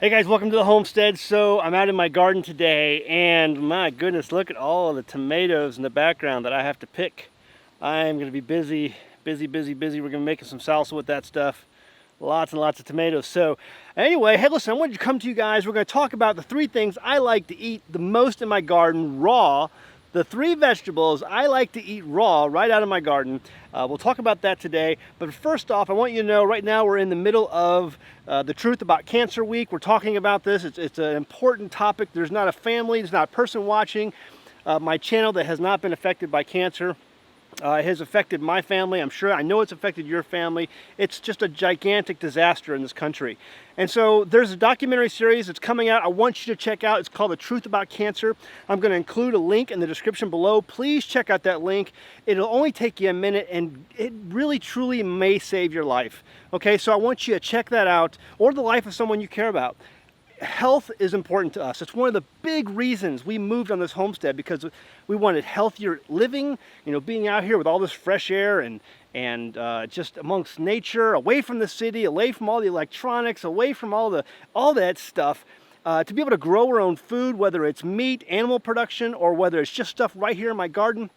Hey guys, welcome to the homestead. So I'm out in my garden today and my goodness, look at all of the tomatoes in the background that I have to pick. I'm going to be busy. We're going to be making some salsa with that stuff. Lots and lots of tomatoes. So anyway, hey listen, I wanted to come to you guys. We're going to talk about the three things I like to eat the most in my garden raw. The three vegetables I like to eat raw right out of my garden. We'll talk about that today. But first off, I want you to know right now we're in the middle of the Truth About Cancer Week. We're talking about this. It's an important topic. There's not a family, there's not a person watching my channel that has not been affected by cancer. It has affected my family. I know it's affected your family. It's just a gigantic disaster in this country. And so there's a documentary series that's coming out I want you to check out. It's called The Truth About Cancer. I'm going to include a link in the description below. Please check out that link. It'll only take you a minute and it really truly may save your life. Okay, so I want you to check that out, or the life of someone you care about. Health is important to us. It's one of the big reasons we moved on this homestead, because we wanted healthier living, being out here with all this fresh air and just amongst nature, away from the city, away from all the electronics, away from all that stuff, to be able to grow our own food, whether it's meat, animal production, or whether it's just stuff right here in my garden.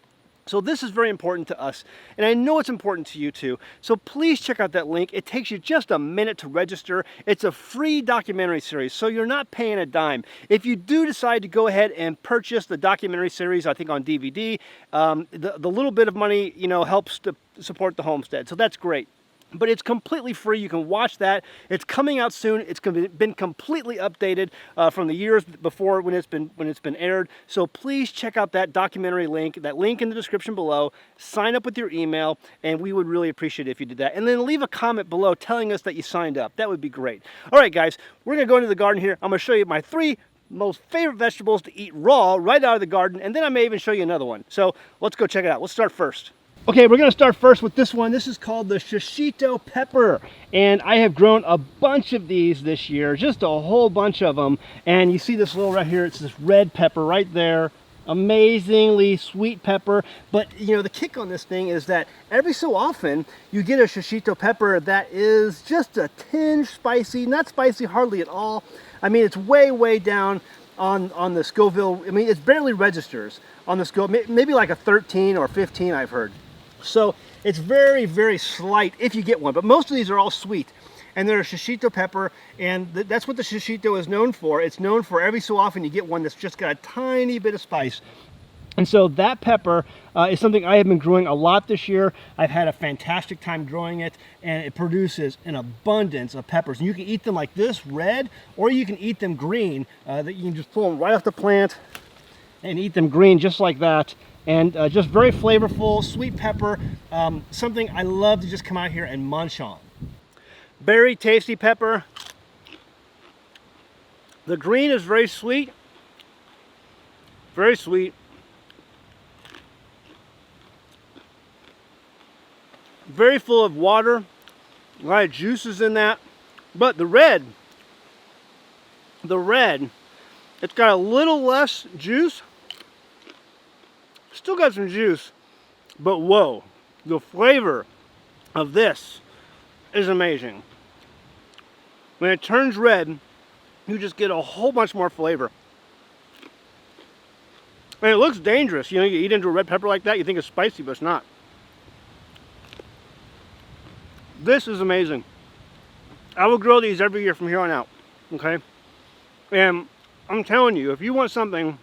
So this is very important to us, and I know it's important to you too. So please check out that link. It takes you just a minute to register. It's a free documentary series, so you're not paying a dime. If you do decide to go ahead and purchase the documentary series, I think on DVD, the little bit of money, helps to support the homestead. So that's great. But it's completely free. You can watch that. It's coming out soon. It's been completely updated from the years before when it's been aired. So please check out that documentary link, that link in the description below. Sign up with your email, and we would really appreciate it if you did that. And then leave a comment below telling us that you signed up. That would be great. All right, guys, we're going to go into the garden here. I'm going to show you my three most favorite vegetables to eat raw right out of the garden, and then I may even show you another one. So let's go check it out. Let's start first. Okay, we're going to start first with this one. This is called the Shishito Pepper, and I have grown a bunch of these this year, just a whole bunch of them. And you see this little right here, it's this red pepper right there. Amazingly sweet pepper. But the kick on this thing is that every so often you get a Shishito pepper that is just a tinge spicy, not spicy hardly at all. I mean, it's way down on the Scoville. I mean, it barely registers on the Scoville, maybe like a 13 or 15 I've heard. So it's very slight if you get one, but most of these are all sweet. And they're a Shishito pepper, and that's what the Shishito is known for. It's known for every so often you get one that's just got a tiny bit of spice. And so that pepper is something I have been growing a lot this year. I've had a fantastic time growing it, and it produces an abundance of peppers. And you can eat them like this, red, or you can eat them green. That you can just pull them right off the plant and eat them green just like that. And just very flavorful, sweet pepper, something I love to just come out here and munch on. Very tasty pepper. The green is very sweet. Very sweet. Very full of water. A lot of juices in that. But the red, it's got a little less juice. Still got some juice, but whoa, the flavor of this is amazing. When it turns red, you just get a whole bunch more flavor. And it looks dangerous. You eat into a red pepper like that, you think it's spicy, but it's not. This is amazing. I will grow these every year from here on out, okay? And I'm telling you, if you want something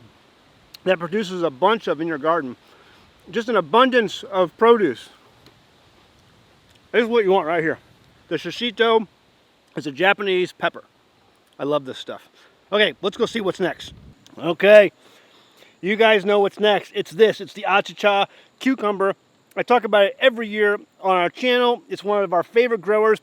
that produces a bunch of in your garden, just an abundance of produce, this is what you want right here. The Shishito is a Japanese pepper. I love this stuff. Okay, let's go see what's next. Okay, you guys know what's next. It's this. It's the achicha cucumber. I talk about it every year on our channel. It's one of our favorite growers.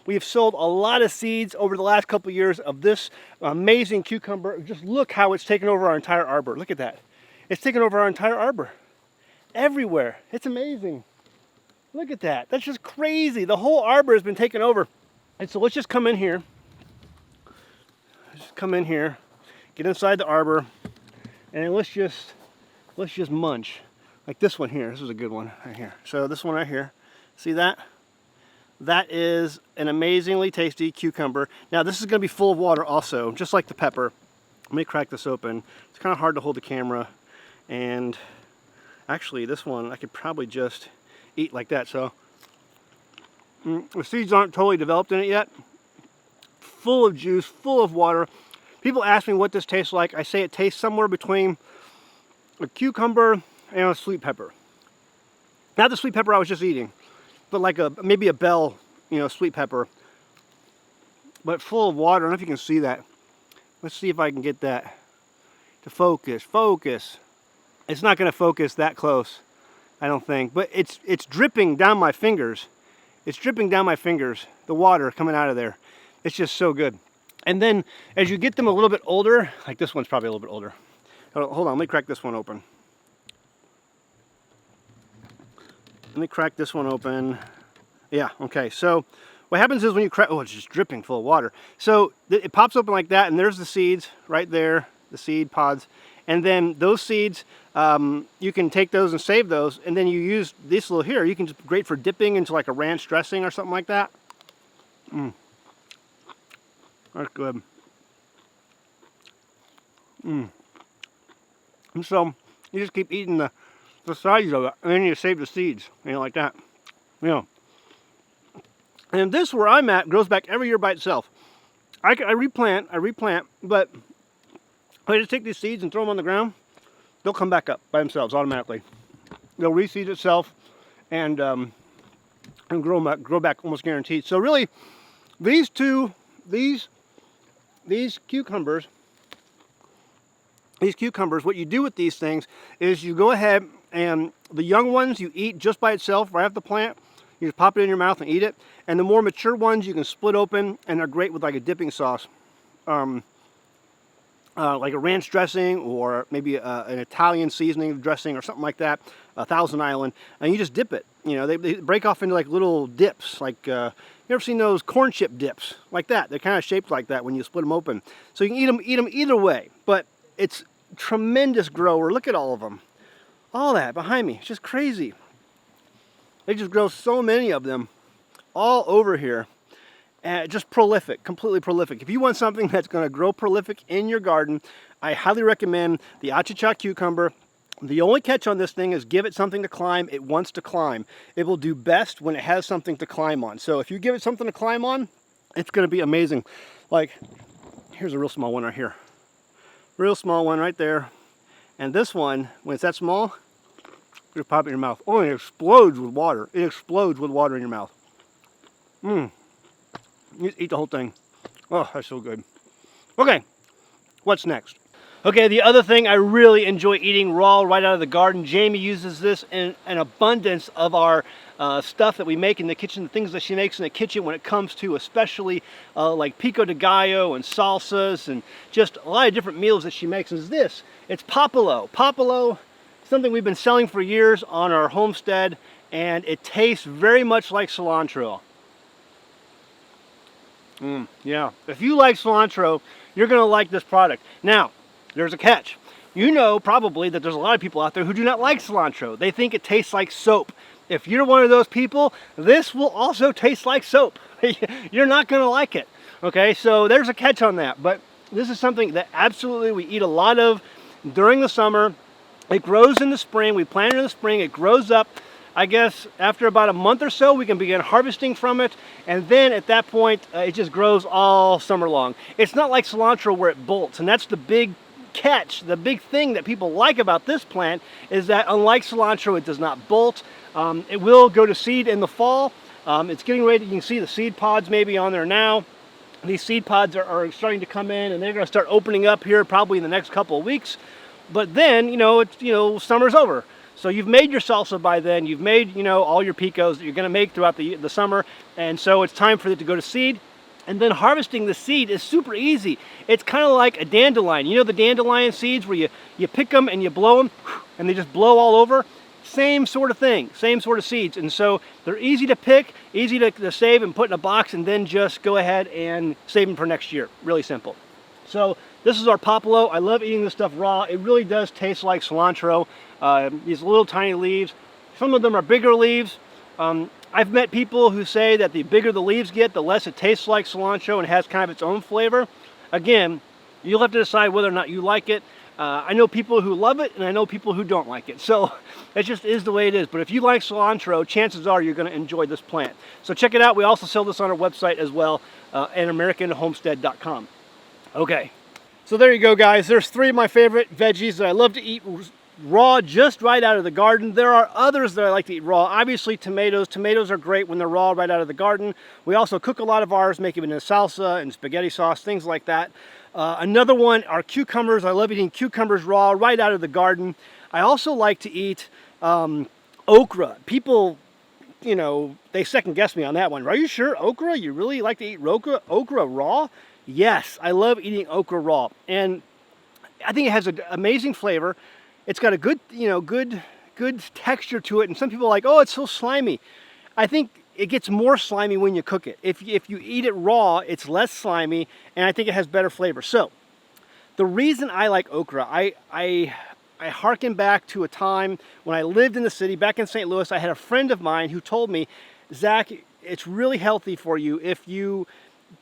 We have sold a lot of seeds over the last couple of years of this amazing cucumber. Just look how it's taken over our entire arbor. Look at that. It's taken over our entire arbor. Everywhere. It's amazing. Look at that. That's just crazy. The whole arbor has been taken over. And so let's just come in here. Just come in here. Get inside the arbor. And let's just munch. Like this one here. This is a good one right here. So this one right here. See that? That is an amazingly tasty cucumber. Now this is going to be full of water also, just like the pepper. Let me crack this open. It's kind of hard to hold the camera, and actually this one I could probably just eat like that. So the seeds aren't totally developed in it yet. Full of juice, full of water. People ask me what this tastes like. I say it tastes somewhere between a cucumber and a sweet pepper. Not the sweet pepper I was just eating, but like maybe a bell, sweet pepper. But full of water. I don't know if you can see that. Let's see if I can get that to focus. Focus. It's not going to focus that close, I don't think. But it's dripping down my fingers. It's dripping down my fingers. The water coming out of there. It's just so good. And then as you get them a little bit older, like this one's probably a little bit older. Hold on, let me crack this one open. Let me crack this one open. Yeah, okay. So what happens is when you crack, oh, it's just dripping full of water. So it pops open like that, and there's the seeds right there, the seed pods. And then those seeds, you can take those and save those, and then you use this little here. You can just great for dipping into like a ranch dressing or something like that. That's good. And so you just keep eating the sides of it, and then you save the seeds, like that. And this, where I'm at, grows back every year by itself. I replant, but if I just take these seeds and throw them on the ground, they'll come back up by themselves automatically. They'll reseed itself and grow back almost guaranteed. So really, these cucumbers, what you do with these things is you go ahead and the young ones you eat just by itself right off the plant. You just pop it in your mouth and eat it. And the more mature ones you can split open, and they're great with like a dipping sauce. Like a ranch dressing, or maybe an Italian seasoning dressing or something like that, a Thousand Island, and you just dip it. They break off into like little dips, like you ever seen those corn chip dips? Like that. They're kind of shaped like that when you split them open. So you can eat them either way, but it's tremendous grower. Look at all of them. All that behind me. It's just crazy. They just grow so many of them all over here. And just prolific, completely prolific. If you want something that's going to grow prolific in your garden, I highly recommend the Achicha cucumber. The only catch on this thing is give it something to climb. It wants to climb. It will do best when it has something to climb on. So if you give it something to climb on, it's going to be amazing. Like, here's a real small one right here. Real small one right there. And this one, when it's that small, you pop it in your mouth. Oh, it explodes with water. It explodes with water in your mouth. You eat the whole thing. Oh, that's so good. Okay, what's next? Okay, the other thing I really enjoy eating raw right out of the garden. Jamie uses this in an abundance of our stuff that we make in the kitchen, the things that she makes in the kitchen when it comes to especially like pico de gallo and salsas and just a lot of different meals that she makes. Is this? It's Popolo. Popolo, something we've been selling for years on our homestead, and it tastes very much like cilantro. Yeah, if you like cilantro, you're going to like this product. Now, there's a catch. You know probably that there's a lot of people out there who do not like cilantro. They think it tastes like soap. If you're one of those people, this will also taste like soap. You're not going to like it. Okay, so there's a catch on that. But this is something that absolutely we eat a lot of during the summer. It grows in the spring. We plant it in the spring. It grows up. I guess after about a month or so, we can begin harvesting from it. And then at that point, it just grows all summer long. It's not like cilantro where it bolts. And that's the big catch. The big thing that people like about this plant is that unlike cilantro, it does not bolt. It will go to seed in the fall. It's getting ready. You can see the seed pods maybe on there now. These seed pods are starting to come in, and they're going to start opening up here probably in the next couple of weeks. But then, summer's over. So you've made your salsa by then. You've made, all your picos that you're going to make throughout the summer. And so it's time for it to go to seed. And then harvesting the seed is super easy. It's kind of like a dandelion. You know the dandelion seeds where you pick them and you blow them and they just blow all over? Same sort of thing, same sort of seeds. And so they're easy to pick, easy to save and put in a box, and then just go ahead and save them for next year. Really simple. So this is our Popolo. I love eating this stuff raw. It really does taste like cilantro. These little tiny leaves. Some of them are bigger leaves. I I've met people who say that the bigger the leaves get, the less it tastes like cilantro and has kind of its own flavor. Again, you'll have to decide whether or not you like it. I know people who love it, and I know people who don't like it. So it just is the way it is. But if you like cilantro, chances are you're going to enjoy this plant. So check it out. We also sell this on our website as well, at AmericanHomestead.com. Okay, so there you go, guys. There's 3 of my favorite veggies that I love to eat raw, just right out of the garden. There are others that I like to eat raw. Obviously, tomatoes. Tomatoes are great when they're raw right out of the garden. We also cook a lot of ours, make them into salsa and spaghetti sauce, things like that. Another one are cucumbers. I love eating cucumbers raw right out of the garden. I also like to eat okra. People, you know, they second guess me on that one. Are you sure okra? You really like to eat okra raw? Yes, I love eating okra raw. And I think it has an amazing flavor. It's got a good, you know, good texture to it. And some people are like, oh, it's so slimy. I think it gets more slimy when you cook it. If you eat it raw, it's less slimy, and I think it has better flavor. So, the reason I like okra, I harken back to a time when I lived in the city, back in St. Louis. I had a friend of mine who told me, Zach, it's really healthy for you if you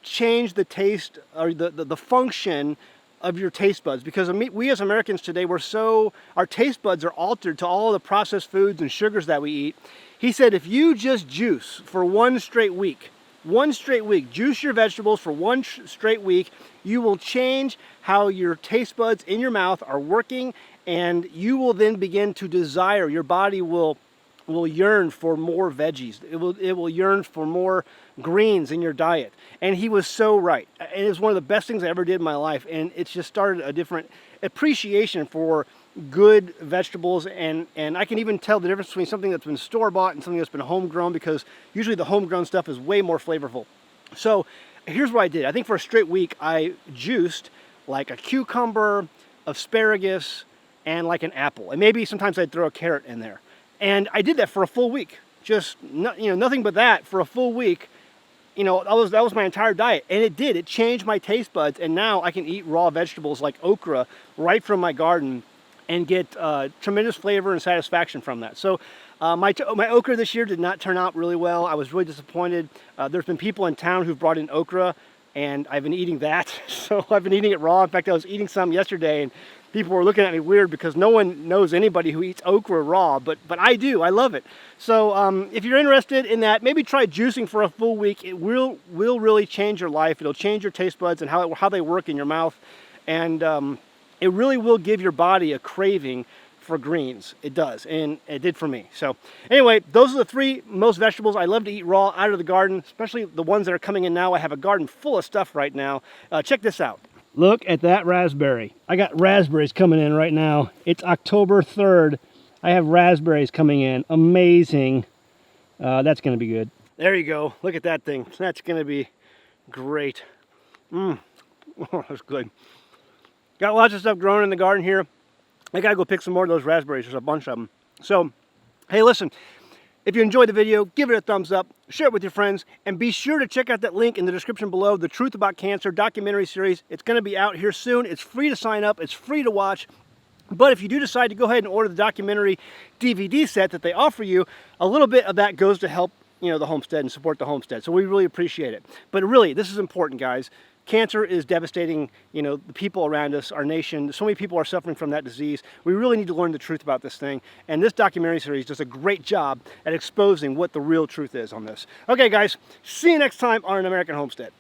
change the taste or the function of your taste buds, because we as Americans today, our taste buds are altered to all of the processed foods and sugars that we eat. He said if you just juice for one straight week, juice your vegetables for one straight week, you will change how your taste buds in your mouth are working, and you will then begin to desire, your body will yearn for more veggies. It will yearn for more greens in your diet. And he was so right. It was one of the best things I ever did in my life, and it's just started a different appreciation for good vegetables, and I can even tell the difference between something that's been store-bought and something that's been homegrown, because usually the homegrown stuff is way more flavorful. So here's what I did. I think for a straight week I juiced like a cucumber, asparagus, and like an apple, and maybe sometimes I'd throw a carrot in there. And I did that for a full week. Just nothing but that for a full week. You know, that was my entire diet, and it did. It changed my taste buds, and now I can eat raw vegetables like okra right from my garden and get tremendous flavor and satisfaction from that. So my okra this year did not turn out really well. I was really disappointed. There's been people in town who've brought in okra, and I've been eating that. So I've been eating it raw. In fact, I was eating some yesterday, and people were looking at me weird because no one knows anybody who eats okra raw, but I do. I love it. So if you're interested in that, maybe try juicing for a full week. It will really change your life. It'll change your taste buds and how they work in your mouth, and it really will give your body a craving for greens. It does, and it did for me. So anyway, those are the 3 most vegetables I love to eat raw out of the garden, especially the ones that are coming in now. I have a garden full of stuff right now. Check this out. Look at that raspberry. I got raspberries coming in right now. It's October 3rd. I have raspberries coming in. Amazing. That's going to be good. There you go. Look at that thing. That's going to be great. Oh, that's good. Got lots of stuff growing in the garden here. I got to go pick some more of those raspberries. There's a bunch of them. So, hey, listen. If you enjoyed the video, give it a thumbs up, share it with your friends, and be sure to check out that link in the description below, The Truth About Cancer documentary series. It's going to be out here soon. It's free to sign up. It's free to watch. But if you do decide to go ahead and order the documentary DVD set that they offer you, a little bit of that goes to help, you know, the homestead and support the homestead. So we really appreciate it. But really, this is important, guys. Cancer is devastating, you know, the people around us, our nation. So many people are suffering from that disease. We really need to learn the truth about this thing. And this documentary series does a great job at exposing what the real truth is on this. Okay, guys, see you next time on An American Homestead.